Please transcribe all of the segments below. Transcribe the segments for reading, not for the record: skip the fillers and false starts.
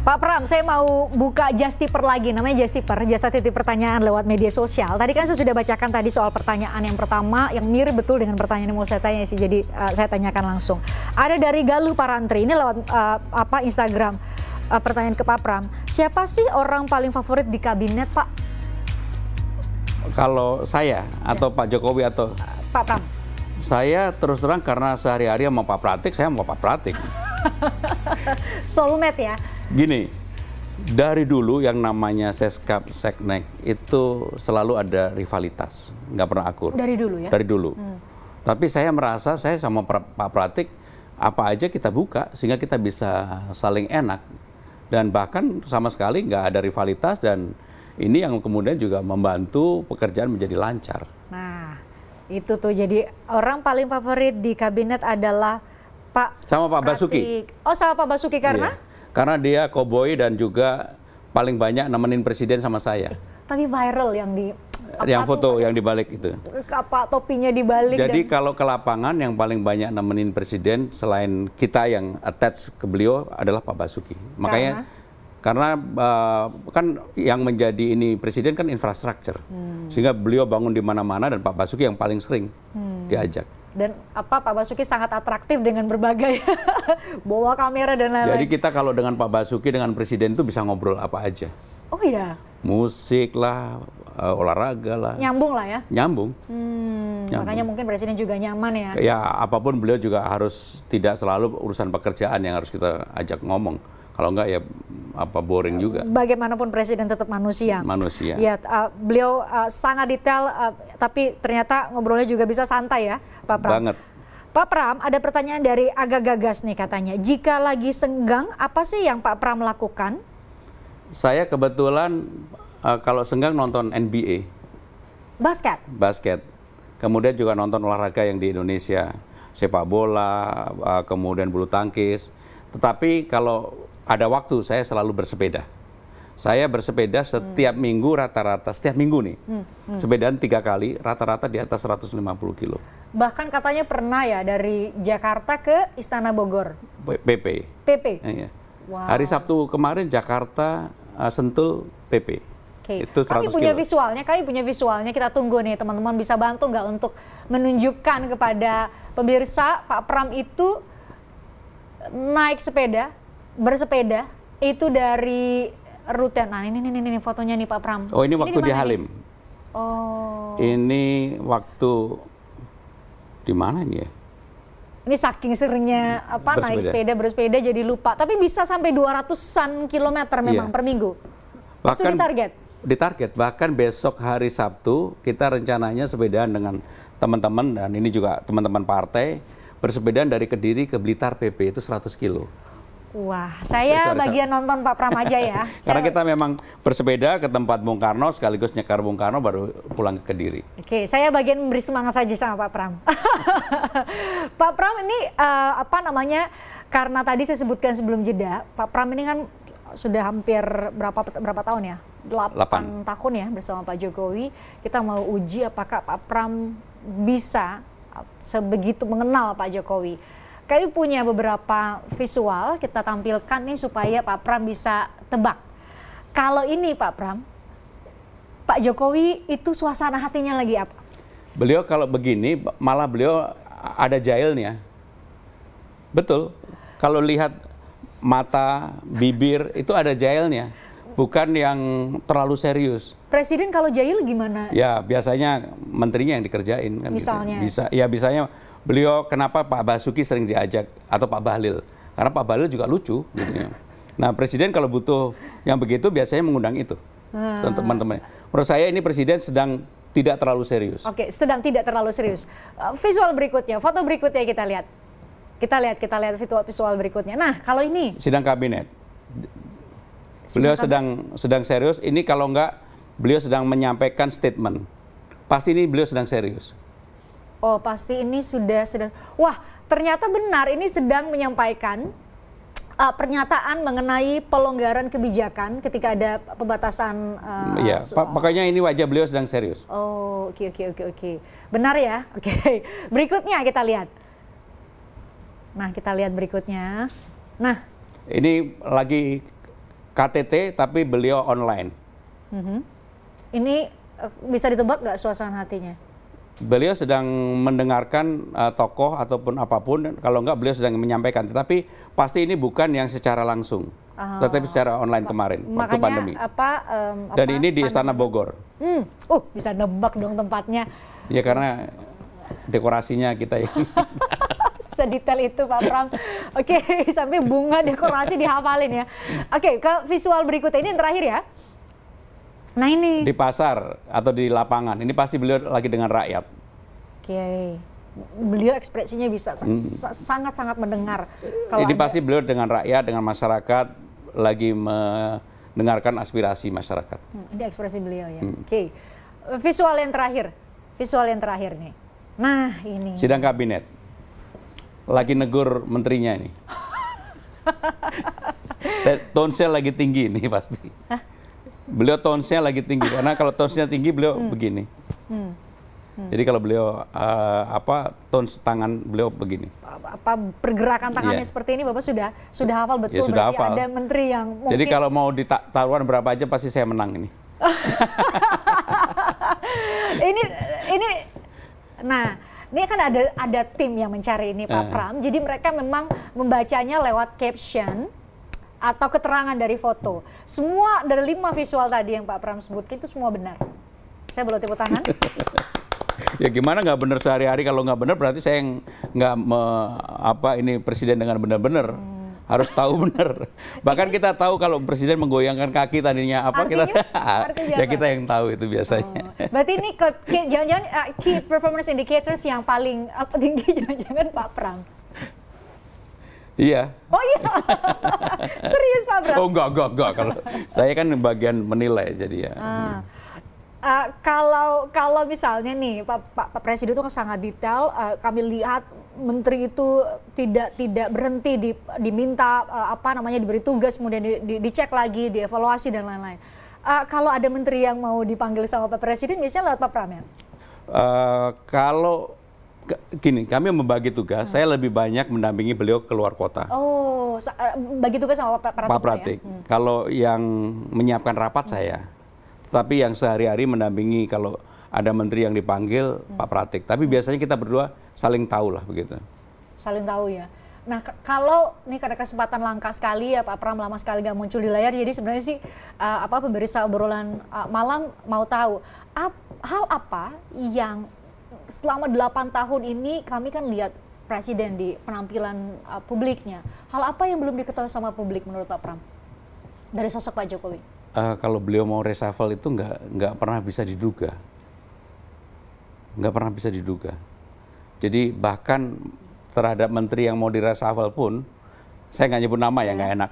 Pak Pram, saya mau buka Justiper lagi, namanya Justiper, jasa titip pertanyaan lewat media sosial. Tadi kan saya sudah bacakan tadi soal pertanyaan yang pertama, yang mirip betul dengan pertanyaan yang mau saya tanya sih, jadi saya tanyakan langsung. Ada dari Galuh Parantri, ini lewat Instagram, pertanyaan ke Pak Pram. Siapa sih orang paling favorit di kabinet, Pak? Kalau saya atau Pak Jokowi atau Pak Pram? Saya terus terang karena sehari-hari sama Pak Pratik, saya mau Pak Pratik. Soulmate ya? Gini, dari dulu yang namanya Seskap, Seknek itu selalu ada rivalitas, nggak pernah akur. Dari dulu ya? Dari dulu. Tapi saya merasa saya sama Pak Pratik apa aja kita buka sehingga kita bisa saling enak. Dan bahkan sama sekali nggak ada rivalitas dan ini yang kemudian juga membantu pekerjaan menjadi lancar. Nah, itu tuh jadi orang paling favorit di kabinet adalah Pak sama Pak Pratik. Basuki. Oh, sama Pak Basuki karena? Iya. Karena dia koboi dan juga paling banyak nemenin presiden sama saya. Tapi viral yang di yang foto yang dibalik itu. Apa topinya dibalik? Jadi kalau ke lapangan yang paling banyak nemenin presiden selain kita yang attach ke beliau adalah Pak Basuki. Makanya karena kan yang menjadi ini presiden kan infrastruktur. Sehingga beliau bangun di mana-mana dan Pak Basuki yang paling sering diajak. Dan Pak Basuki sangat atraktif dengan berbagai bawa kamera dan lain-lain. Jadi kita kalau dengan Pak Basuki dengan presiden itu bisa ngobrol apa aja. Oh iya. Musik lah, olahraga lah. Nyambung lah ya. Nyambung. Makanya mungkin presiden juga nyaman ya. Ya apapun beliau juga harus tidak selalu urusan pekerjaan yang harus kita ajak ngomong. Kalau enggak ya apa boring juga. Bagaimanapun presiden tetap manusia. Manusia. Ya, beliau sangat detail, tapi ternyata ngobrolnya juga bisa santai ya, Pak Pram. Banget. Pak Pram, ada pertanyaan dari Agak Gagas nih katanya. Jika lagi senggang, apa sih yang Pak Pram lakukan? Saya kebetulan kalau senggang nonton NBA. Basket? Basket. Kemudian juga nonton olahraga yang di Indonesia. Sepak bola, kemudian bulu tangkis. Tetapi kalau ada waktu saya selalu bersepeda. Saya bersepeda setiap minggu rata-rata, setiap minggu nih. Sepedaan 3 kali, rata-rata di atas 150 kilo. Bahkan katanya pernah ya dari Jakarta ke Istana Bogor. PP. PP? Iya. Wow. Hari Sabtu kemarin Jakarta, Sentul, PP. Itu 100 kami punya visualnya, kita tunggu nih teman-teman bisa bantu nggak untuk menunjukkan kepada pemirsa Pak Pram itu naik sepeda, bersepeda itu dari rute. Nah ini fotonya nih Pak Pram. Oh ini waktu di Halim. Oh. Ini waktu di mana ini ya? Ini saking seringnya naik sepeda, bersepeda jadi lupa. Tapi bisa sampai 200-an kilometer memang per minggu. Bahkan itu ditarget? Ditarget. Bahkan besok hari Sabtu kita rencananya sepedaan dengan teman-teman dan ini juga teman-teman partai bersepedaan dari Kediri ke Blitar PP itu 100 kilo. Wah, saya bagian nonton Pak Pram aja ya. Karena kita memang bersepeda ke tempat Bung Karno sekaligus nyekar Bung Karno baru pulang ke Kediri. Oke, saya bagian memberi semangat saja sama Pak Pram. Pak Pram ini karena tadi saya sebutkan sebelum jeda, Pak Pram ini kan sudah hampir berapa tahun ya? 8 tahun ya bersama Pak Jokowi. Kita mau uji apakah Pak Pram bisa sebegitu mengenal Pak Jokowi. Kami punya beberapa visual kita tampilkan nih supaya Pak Pram bisa tebak. Kalau ini Pak Pram, Pak Jokowi itu suasana hatinya lagi apa? Beliau kalau begini malah beliau ada jahilnya. Betul. Kalau lihat mata, bibir itu ada jahilnya. Bukan yang terlalu serius. Presiden kalau jahil gimana? Ya biasanya menterinya yang dikerjain kan. Misalnya? Gitu. Biasanya beliau kenapa Pak Basuki sering diajak atau Pak Bahlil? Karena Pak Bahlil juga lucu. Gitu ya. Nah presiden kalau butuh yang begitu biasanya mengundang itu. Teman-teman. Menurut saya ini presiden sedang tidak terlalu serius. Oke, sedang tidak terlalu serius. Visual berikutnya, foto berikutnya kita lihat. Kita lihat visual berikutnya. Nah kalau ini. Sidang kabinet. Beliau sedang serius. Ini kalau enggak beliau sedang menyampaikan statement. Pasti ini beliau sedang serius. Oh pasti ini sudah. Wah ternyata benar ini sedang menyampaikan pernyataan mengenai pelonggaran kebijakan ketika ada pembatasan. Iya. Makanya ini wajah beliau sedang serius. Oh oke. Benar ya. Oke. Berikutnya kita lihat. Nah kita lihat berikutnya. Nah ini lagi KTT tapi beliau online. Ini bisa ditebak nggak suasana hatinya? Beliau sedang mendengarkan tokoh ataupun apapun, kalau enggak beliau sedang menyampaikan. Tetapi pasti ini bukan yang secara langsung, tetapi secara online kemarin waktu pandemi. Dan ini di Istana Bogor. Bisa nebak dong tempatnya. Ya karena dekorasinya kita yang sedetail itu Pak Pram. Oke, sampai bunga dekorasi dihafalin ya. Oke, ke visual berikutnya ini yang terakhir ya. Nah ini. Di pasar atau di lapangan, ini pasti beliau lagi dengan rakyat. Oke, beliau ekspresinya bisa sangat-sangat mendengar. Ini pasti beliau dengan rakyat, dengan masyarakat, lagi mendengarkan aspirasi masyarakat. Ini ekspresi beliau ya. Oke, visual yang terakhir nih. Nah ini. Sidang kabinet, lagi negur menterinya ini. Tonsnya lagi tinggi nih pasti. Beliau tonsnya lagi tinggi, karena kalau tonsnya tinggi beliau begini. Jadi kalau beliau tons tangan beliau begini. Pergerakan tangannya seperti ini Bapak sudah hafal betul. Ya, sudah hafal. Ada menteri yang mungkin. Jadi kalau mau taruhan berapa aja pasti saya menang ini. Ini kan ada tim yang mencari ini Pak Pram. Jadi mereka memang membacanya lewat caption atau keterangan dari foto. Semua dari 5 visual tadi yang Pak Pram sebutkan itu semua benar. Saya boleh tepuk tangan? Ya gimana nggak benar sehari-hari, kalau nggak benar berarti saya nggak ini presiden dengan benar-benar. Harus tahu benar. Bahkan kita tahu kalau presiden menggoyangkan kaki tadinya apa, artinya, kita yang tahu itu biasanya. Berarti ini jangan-jangan key performance indicators yang paling tinggi jangan-jangan Pak Pram. Iya. Oh iya. Serius Pak Pram? Oh enggak. Kalau saya kan bagian menilai jadi ya. Kalau misalnya nih Pak Presiden itu kan sangat detail, kami lihat menteri itu tidak berhenti diminta diberi tugas, kemudian dicek lagi, dievaluasi dan lain-lain. Kalau ada menteri yang mau dipanggil sama Pak Presiden biasanya lewat Pak Pram ya? Kalau gini, kami membagi tugas, saya lebih banyak mendampingi beliau keluar kota. Oh, bagi tugas sama Pak Pratik. Ya? Kalau yang menyiapkan rapat saya, tapi yang sehari-hari mendampingi kalau ada menteri yang dipanggil Pak Pratik. Tapi biasanya kita berdua saling tahu lah begitu. Saling tahu ya. Nah kalau ini ada kesempatan langka sekali ya Pak Pram, lama sekali nggak muncul di layar. Jadi sebenarnya sih pemirsa obrolan malam mau tahu hal apa yang selama 8 tahun ini kami kan lihat Presiden di penampilan publiknya. Hal apa yang belum diketahui sama publik menurut Pak Pram dari sosok Pak Jokowi? Kalau beliau mau reshuffle itu nggak pernah bisa diduga. Nggak pernah bisa diduga. Jadi bahkan terhadap menteri yang mau di-reshuffle pun, saya nggak nyebut nama ya, nggak enak.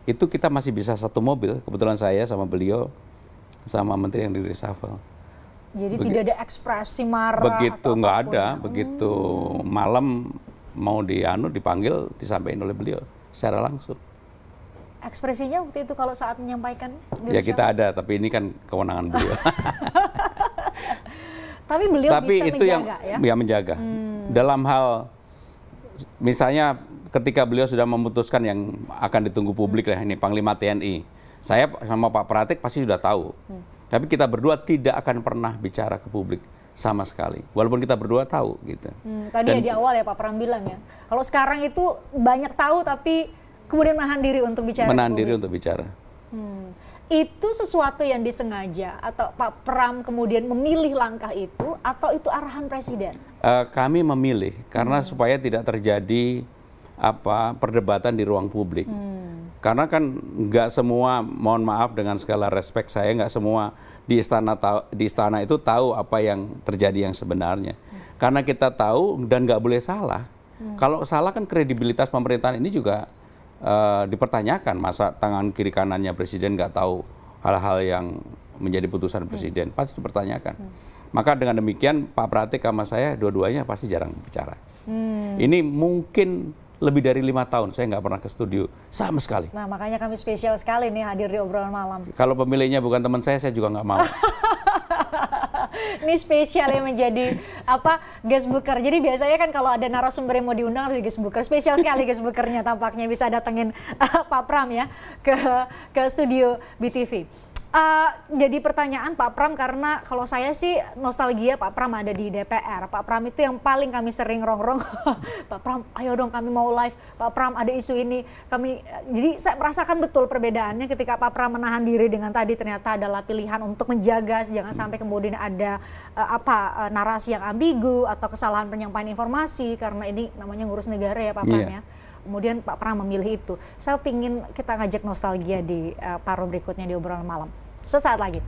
Itu kita masih bisa satu mobil, kebetulan saya sama beliau, sama menteri yang di-reshuffle. Jadi tidak ada ekspresi marah begitu nggak ada, begitu malam mau dipanggil, disampaikan oleh beliau secara langsung. Ekspresinya waktu itu kalau saat menyampaikan? Ya kita ada, tapi ini kan kewenangan beliau. Tapi beliau bisa itu menjaga yang menjaga. Dalam hal, misalnya ketika beliau sudah memutuskan yang akan ditunggu publik lah, ini Panglima TNI. Saya sama Pak Pratik pasti sudah tahu. Tapi kita berdua tidak akan pernah bicara ke publik sama sekali. Walaupun kita berdua tahu gitu. Tadi di awal ya Pak Pram bilang ya, kalau sekarang itu banyak tahu tapi kemudian menahan diri untuk bicara. Menahan diri untuk bicara. Itu sesuatu yang disengaja atau Pak Pram kemudian memilih langkah itu atau itu arahan Presiden? Kami memilih karena supaya tidak terjadi perdebatan di ruang publik. Karena kan nggak semua, mohon maaf dengan segala respek saya, nggak semua di istana itu tahu apa yang terjadi yang sebenarnya. Karena kita tahu dan nggak boleh salah. Kalau salah kan kredibilitas pemerintahan ini juga dipertanyakan. Masa tangan kiri kanannya presiden nggak tahu hal-hal yang menjadi putusan presiden, pasti dipertanyakan. Maka dengan demikian Pak Pratik sama saya dua-duanya pasti jarang bicara. Ini mungkin lebih dari 5 tahun saya nggak pernah ke studio sama sekali. Nah makanya kami spesial sekali nih hadir di obrolan malam. Kalau pemilihnya bukan teman saya juga nggak mau. Ini spesial ya menjadi apa guest booker. Jadi biasanya kan kalau ada narasumber yang mau diundang harus guest booker. Spesial sekali guest bookernya tampaknya bisa datengin Pak Pram ya ke studio BTV. Jadi pertanyaan Pak Pram, karena kalau saya sih nostalgia Pak Pram ada di DPR. Pak Pram itu yang paling kami sering rongrong. Pak Pram, ayo dong kami mau live. Pak Pram ada isu ini. Jadi saya merasakan betul perbedaannya ketika Pak Pram menahan diri dengan tadi ternyata adalah pilihan untuk menjaga jangan sampai kemudian ada narasi yang ambigu atau kesalahan penyampaian informasi karena ini namanya ngurus negara ya Pak Pram ya. Kemudian Pak Pram memilih itu. Saya pingin kita ngajak nostalgia di paruh berikutnya di obrolan malam. Sesaat lagi.